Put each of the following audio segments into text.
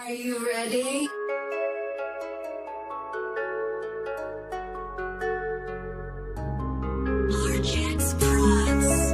Are you ready? Marjax Prods.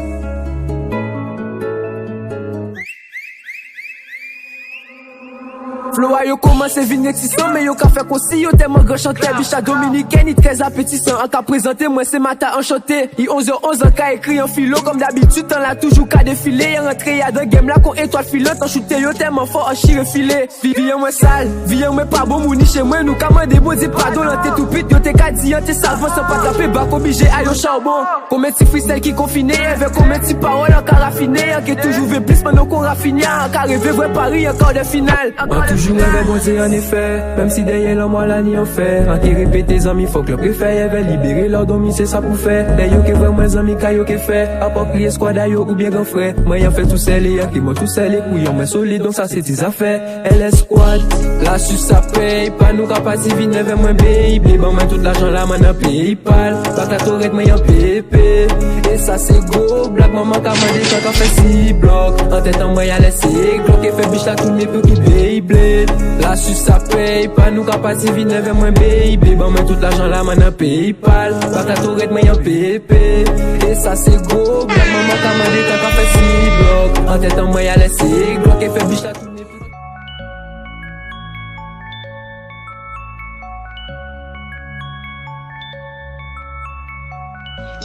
Flow a yo commencé vin existant, mais yo ka fait aussi yo tellement grand chanteur. Bicha dominicaine, il très appétissant. En ka présenté, moi c'est matin enchanté. Il 11h11 en ka écrit en philo, comme d'habitude, t'en l'a toujours qu'à défiler. Y'a rentré, y'a deux game là qu'on étoile filante. En shooté yo tellement fort, en chire filé. Viens moi sale, viens moi pas bon, mouni chez moi. Nous commandez beau, dis pardon, là t'es tout pite. Yo t'es qu'à dire, t'es savant, sans pas taper bac obligé à yo charbon. Combien de freestyle qui confiné, avec combien de paroles en ka raffiné. Qui toujours veut plus, pendant qu'on raffine, en ka rêvé, vrai Paris, encore de finale. Toujours un bon Dieu en effet, même si derrière l'homme on l'a ni en fait. En qui répète tes amis, faut que le préfet veut libérer leur domi, c'est ça pour faire. Les yo qui vraiment les amis, kayo qui fait. À part crier squad yo ou bien grand frère. Moi y'en fait tout seul et y'en qui moi tout seul et couillon, mais solide donc ça c'est tes affaires. LS squad, la sus ça paye, pas nous capacité vine avec moi baby. Bon, mais tout l'argent là, man, PayPal. Pas ta torette, moi y'en pépé. Et ça c'est go, black maman qu'a mandé quand on fait 6 blocs. En tête en moi y'a laissé, glock et fait biche la tourner pour qui Beyblade. La sus ça paye, pas nous capacité vine avec moi baby. Bon, mais tout l'argent là, man, PayPal. Pas ta torette, moi y'en pépé. Et ça c'est go, black maman qu'a mandé quand on fait 6 blocs. En tête en moi y'a laissé, glock et fait biche la tourner.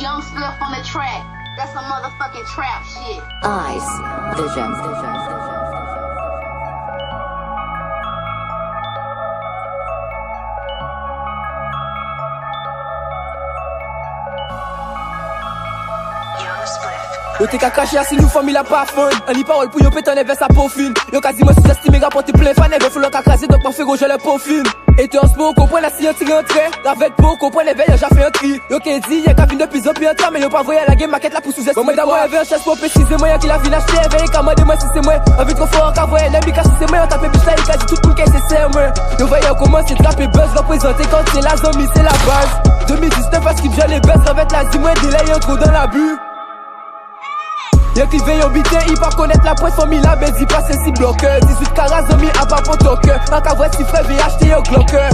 Young Spliff on the track. That's some motherfucking trap shit. Eyes, vision. Yo t'es qu'à cacher si nous famille la pas fun. On y parole pour yo péter en sa peaufine. Yo quasiment sous-estimé rapporter plein fan. Faut le craser donc m'en fait gauche le peaufine. Et tu en ce moment comprend la science rentrée. La vête pour comprendre les veilles, j'ai fait un tri. Yo qui dit y'a qu'à venir de plus en plus en train. Mais yo pas voyé la game maquette là pour sous-estimer. Bon moi d'abord y'avait un chasse pour préciser. Moi y'a qui la vie l'acheter. Veille qu'à moi de moi si c'est moi. Envie trop fort qu'à voir l'ami cache si c'est moi. On tape biche là il dit tout pour qu'elle c'est moi. Yo voyez comment c'est trapper buzz représenter quand c'est la zombie c'est la base. 2019 parce qu'il vient les buzz avec la zi moi délai trop dans la bulle. Y'a qui veille au bité, il va connaître la presse famille la baisse, il passe 6 bloqueurs 18 carats amis à pas pour toque. En cas vrai si frère veille acheter un glocker.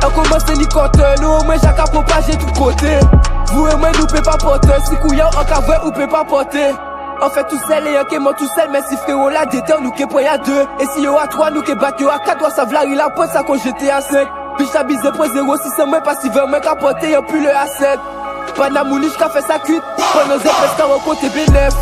On commence ni compte, nous au moins j'ai qu'à propager tout côté. Vous et moi nous peut pas porter, si couillant en cas vrai ou peut pas porter. On fait tout seul et y'a qui tout seul, mais si frérot la déterre nous qui point à 2. Et si yo à 3 nous qui bat yo à 4, ça v'la il a point ça qu'on jeté à 5. Puis j'habise 0.0 si c'est moi pas si veut moi qu'à porter y'a plus le A7. Pas d'amouliche qu'a fait sa cuite, pendant zéro qu'à rencontrer B9.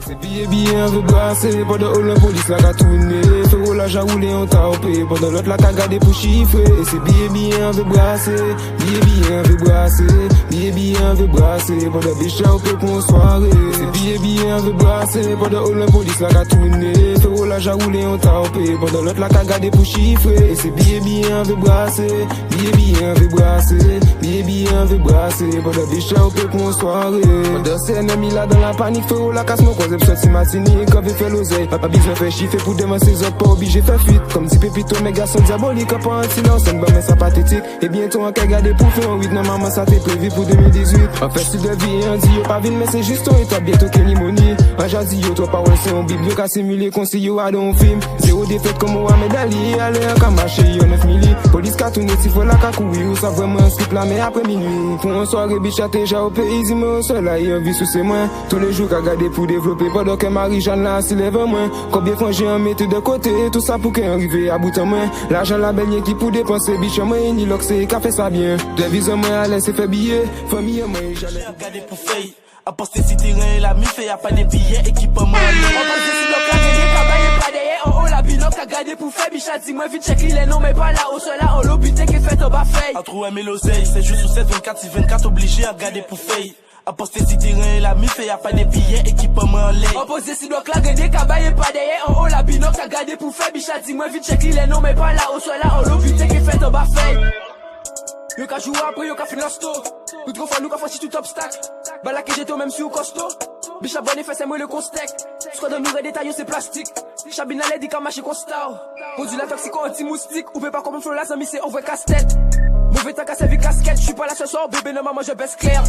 C'est billet, on veut brasser. Pendant que la police la a tourné. Frérot la a roulé, on t'a opé. Pendant l'autre la a gardé pour chiffrer. Et c'est billet, on veut brasser. Billet, on veut brasser. Billet, on veut brasser. Pendant biche a opé pour une soirée. C'est billet, on veut brasser. Pendant que la police la a tourné. Frérot la a roulé, on t'a opé. Pendant l'autre la a gardé pour chiffrer. Et c'est billet, on veut brasser. Billet, on veut brasser. Billet, on veut brasser. Pendant biche a opé pour une soirée. Pendant c'est ennemi là dans la panique. Frérot la casse mon cause. Si Martinique quand fait l'oseille. Papa besoin fait chiffrer pour demain ses autres pas obligé faire fuite. Comme si pépito mes garçons diaboliques pas en silence. Un bon mais ça pathétique. Et bientôt on va garder pour faire un 8. Non maman ça t'est prévu pour 2018. En fait si de vie on dit yo pas ville mais c'est juste ton état bientôt que limonie. En jazzy yo toi pas ouais c'est un biblio qu'a simulé conseil yo à un film. Zéro défaite comme Mohamed Ali. Allez en camaché yo 9 milli. Police qu'a tourné si faut la qu'a courir. Ou ça vraiment un slip là mais après minuit. Pour un soirée biche déjà au pays. Il me seul là il vit sous ses mains. Tous les jours qu'a gardé pour développer. Pendant que Marie-Jeanne là s'y lève moins. Combien fois j'ai en mettre de côté. Tout ça pour qu'elle arrive à bout en main. L'argent la baigne qui pour dépenser. Biche moi ni l'oxé qu'a fait ça bien. Devise moi à laisser faire billet. Famille moi j'allais regarder pour faille. À poster si terrain la mi fait y'a pas de billets équipement. On pense si l'on a gagné cabaye pas derrière. En haut la binoc a gardé pour faire. Biche a dit moi vite check les noms mais pas là haut cela en l'obité qui fait en bas faille. À trouver mes l'oseille. C'est juste sous 7 24 si 24 obligé à garder pour faille. A poster si terrain la mi fait y'a pas de billets équipement en l'air. On pose si donc la gagné cabaye pas derrière. En haut la binoc a gardé pour faire. Biche a dit moi vite check les noms mais pas là haut cela en l'obité qui fait en bas faille. Yo ka joué après yo ka fin l'hosto. Tout trop fois nous ka franchi tout obstacle. Bala que j'étais même sur costaud. Biche abonné fait c'est moi le constek. Soit dans nous détails c'est plastique. Chabine la dit ka marcher constat. Conduit la toxico anti-moustique. Ou peut pas comme flow la zami c'est on vrai casse-tête. Mauvais temps qu'à servir casquette. J'suis pas là ce soir bébé non maman je baisse clair.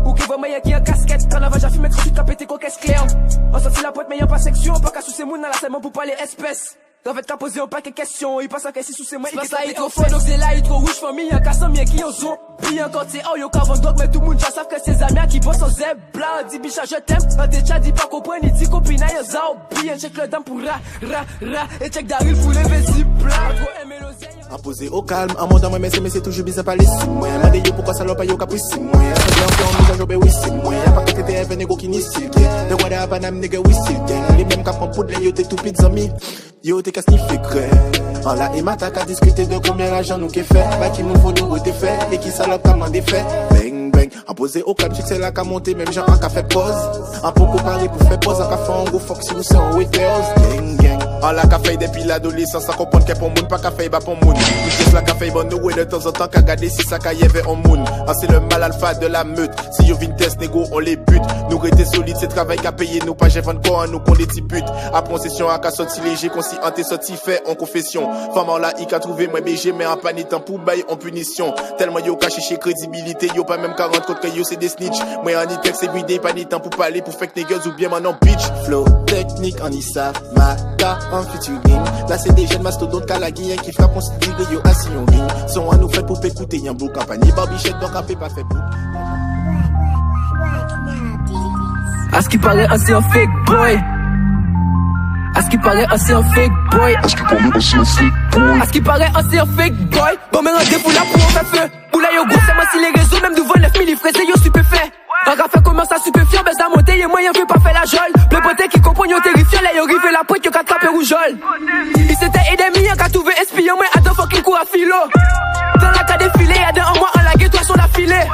Ou qui vraiment y'a qui en casquette. Quand on va j'affume 38 ka pété coquesse claire. On sorti la pointe mais y'a pas section. Pas qu'à sous ces mounes dans la semaine pour parler espèce. En fait, t'as posé un paquet de questions, il passe à question sous ses mains. Il passe là, il trop fort, donc c'est là, il trop rouge, famille, y'a qu'à s'en mien qui en sont. Puis encore, c'est oh, yo, qu'avant dog, mais tout le monde, já savent que c'est amis qui bossent en zèbre. Blanc, dit bicha, je t'aime. Un déjà dit pas comprendre, il dit copine, y'a zao. Bien, check le dame pour ra. Et check Daryl pour les vessies plats. Trop aimer l'oseille. Imposé au calme, un monde dans mais c'est toujours bizarre par les signes. Moi, m'a dit yo, pourquoi ça l'a pas yo, caprice. Moi, j'ai encore mis à jouer, oui, c'est moi. Y'a pas que t'étais un négo qui n'y still gang. The water up and I'm nigga, we still gang. Les mêmes qu'à prendre poudre, yo, t'es tout pit, amis. Yo, t'es qu'à sniffer crème. En la et t'as qu'à discuter de combien l'argent nous qu'est fait. Bah, qui nous faut nous t'es fait. Et qui salope comme un défait. Bang, bang. Imposé au calme, c'est là qu'à monter, même genre, qu'à fait pause. Un peu comparé pour faire pause, qu'à faire un gros fuck si vous c'est en waiters. Gang, gang. En la café depuis l'adolescence, à comprendre qu'elle pour moun, pas café, bah pour moun. Tout la café, bon, nous, de temps en temps, qu'à garder si ça y avait en moun. Ah, c'est le mal alpha de la meute. Si yo vin test, négo, on les bute. Nous rester solides, c'est travail qu'à payer, nous pas j'ai encore, nous qu'on les putes. À possession, à qu'à sorti léger, qu'on s'y hanté, sorti fait en confession. Femme en la, il a trouvé, moi, BG, mais en panique, en poubelle, en punition. Tellement yo caché chez crédibilité, yo pas même 40 contre que yo c'est des snitch. Moi, en itex, c'est vidé, panique, pour parler, pour fake niggas ou bien maintenant bitch. Flow, technique, en Issa, Maka, en featuring. Là, c'est des jeunes mastodontes, Kalagien, qui frappent, on se dit, yo, assis, on ring. Sont à nous fait pour écouter, y'a un beau campagne, barbichette, donc un peu pas fait pour. À ce qui paraît, c'est un fake boy. À ce qui paraît, c'est un fake boy. À ce qui paraît, c'est un fake boy. À ce qui paraît, c'est un fake boy. Bon, mais rendez-vous là pour on faire feu. Ou là, yo, gros, c'est moi si les réseaux, même devant 9000 livres, c'est yo stupéfait. Un café commence à stupéfier, mais ça monte, y'a moyen, veut pas faire la jolle. Le poté qui comprend, yo, terrifiant, là, yo, rive la pointe, yo, qu'à taper rougeole. Il s'était aidé, y'a qu'à trouver espion, mais attends, faut qu'il court à filo. Dans la cas défilé, y'a d'un en moi, en lagué, toi, sur la filée.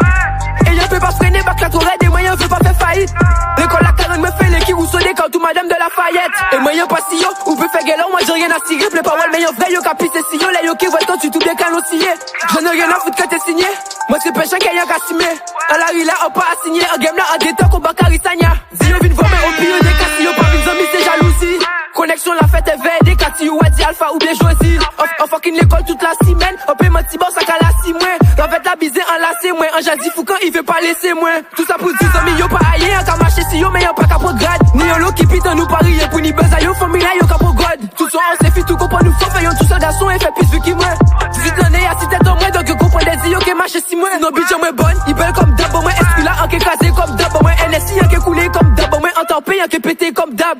Et y'a peut pas freiner, bac la tourette, des moyens, veut pas faire faillite. L'école, la carène me fait les qui ou sonner quand tout madame de la Fayette. Et moyen pas si yo, ou peut faire galon, moi j'ai rien à tirer, plais pas mal, mais yo, vrai, yo, capi, c'est si yo, là, yo, qui voit quand tu tout bien canoncillé. J'en ai rien à foutre que t'es signé. Moi c'est péché qu'il y a qu'à signer. À la rue là, on pas à signer. Un game là, un détox, on Bakary Sagna. Si yo vine voir, mais au pire des cas, si yo pas vine amis, c'est jalousie. Connexion, la fête est verte, des cas, si yo, dit alpha ou bien choisi. On fucking l'école toute la semaine. On peut mentir, bon, ça qu'à la six mois. La fête la bise, enlacé, moi. Un jazzy fou quand il veut pas laisser, moi. Tout ça pour 10 amis, yo pas aillé, un qu'à marcher si yo, mais yo pas qu'à prograde. Ni yo, qui pite, nous parier pour ni buzz, yo, famille là, yo, qu'à God. Tout ça, on s'est fait tout comprendre, nous faut faire, tout ça, garçon, et fait plus vu qu'il moi. 18 l'année, y'a 6 têtes en moins, donc yo, comprend des yo, qui marche si moi. Nos bitches, moi, bonne, ils belle comme d'ab, moi, est-ce là, un qui casé comme d'ab, moi, NSI, un qui coulé comme d'ab, moi, en tempé, un qui pété comme d'ab.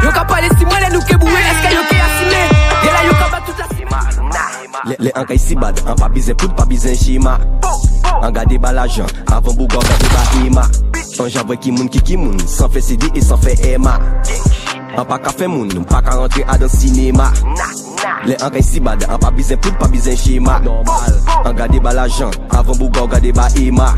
Yo, qu'à parler si moi, les nous qui boué, est-ce qu'il y a yo, qui assimé? Y'a là, yo, qu'à battre toute la cima. Les ankay si bad, en pas bizin pout, pas bizin chima. En gade balajan, avant bougon gade ba ima. En j'avoue qui moun, sans fait CD et sans fait Emma. En pas qu'à faire moun, pas qu'à rentrer à dans cinéma. Les ankay si bad, en pas bizin pout, pas bizin chima. Normal, en gade balajan, avant bougon gade ba ima.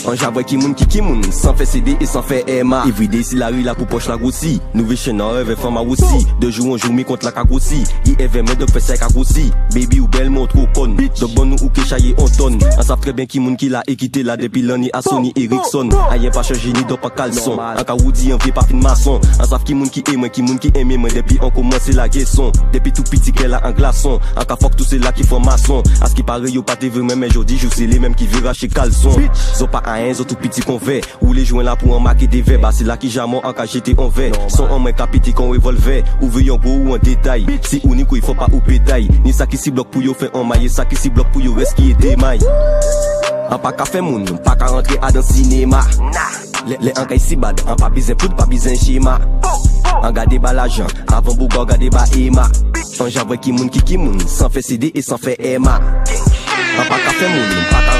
En j'avoue qui moun, sans fait CD et sans fait Emma. Everyday si la rue la pour poche la groussi. Nouveau chaîne en rêve femme à roussi. De jour en jour mi contre la cagoussi. Il est même donc fait ça cagoussi. Baby ou belle montre au con. Donc bon nous ou que chaye on tonne. On savent très bien qui moun qui l'a équité là depuis l'année à Sony Ericsson. Ayen pas changé ni donc pas caleçon. En cas où dit on fait pas fin maçon. On savent qui moun qui aime moi depuis on commence la guesson. Depuis tout petit qu'elle a un glaçon. En cas fuck tout c'est là qui font maçon. À ce qui paraît yo pas te veux même aujourd'hui je c'est les mêmes qui verra chez caleçon. Zo pas un zo tout petit qu'on fait. Ou les joints là pour en marquer des verres. Bah c'est là qui jamais en cas jeter en verre. Son en main capiti qu'on revolver. Ou veut en gros ou en détail. Si ou ni quoi il faut pas ou pétail. Ni ça qui si bloque pour yo fait en maille. Ça qui si bloque pour yo reste qui est démaille. En pas qu'à faire moun, pas qu'à rentrer à dans cinéma. Les ankay si bad, en pas bizin pout, pas bizin chima. En gade balajan, avant bougon gade ba ima. En j'avoue qui moun, sans fait CD et sans fait Emma. En pas qu'à faire moun, pas qu'à